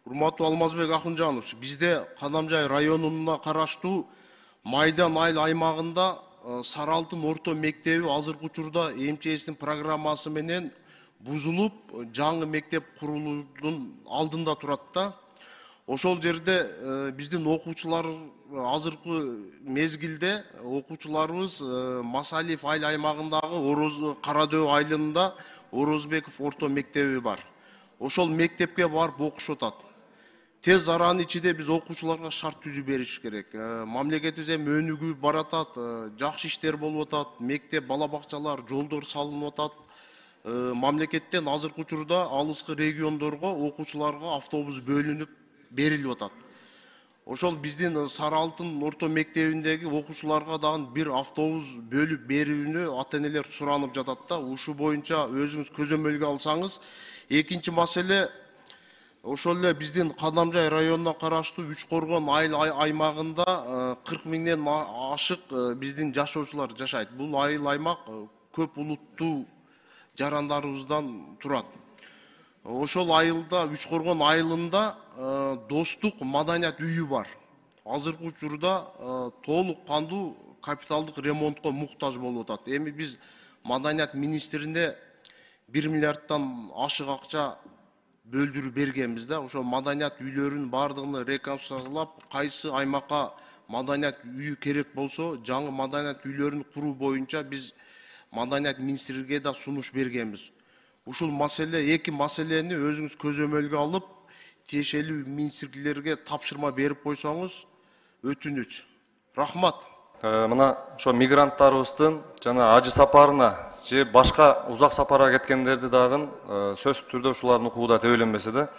Урматтуу Алмазбек Акынжанович, бизде Кадамжай районуна караштуу Майдан айыл аймагында Сары Алтын орто мектеби азыркы учурда МЧС'тин программасы менен бузулуп, жаңы мектеп курулуунун алдында турат да. Ошол жерде биздин окуучулар азыркы мезгилде окуучуларыбыз Масалиев айыл аймагындагы Кара Дөбө айылында Орозбеков орто мектеби бар. Ошол мектепке барып окушуп атат. Тез аранын ичинде биз окуучуларга шарт түзүп бериш керек. Мамлекетибиз эми өнүгүп баратат, жакшы иштер болуп атат, мектеп, бала бакчалар, жолдор салынып атат. Мамлекеттен азыркы учурда алыскы региондорго окуучуларга автобус бөлүнүп берилип атат. Ошол биздин Сары Алтын орто мектебиндеги окуучуларга дагы бир автобус бөлүп берүүнү ата-энелер суранып жатат да. Ушул боюнча өзүңүз көзөмөлгө алсаңыз. Экинчи маселе, ошол эле биздин Кадамжай районуна караштуу Үч Коргон айыл аймагында 40 миңден ашык биздин жашоочулар жашайт. Бул айыл аймак көп улуттуу жарандарыбыздан турат. Ошол айылда, Үч Коргон айылында достук маданият үйү бар. Азыркы учурда толук кандуу капиталдык ремонтко муктаж болуп атат. Эми биз маданият министрине 1 миллиардтан ашык акча бөлдүрүп бергенбиз да. Ошол маданият үйлөрүнүн бардыгын реконструкциялап, кайсы аймакка маданият үйү керек болсо, жаңы маданият үйлөрүн куруу боюнча биз маданият министрге да сунуш бергенбиз. Ушул маселе, эки маселени өзүңүз көзөмөлгө алып, тиешелүү министрликтерге тапшырма берип койсоңуз өтүнүч. Рахмат. Мына ошо мигранттарыбыздын жана ажы сапарына же башка узак сапарга кеткендерди дагы сөзсүз түрдө ушулардын укугу да тебеленбесе да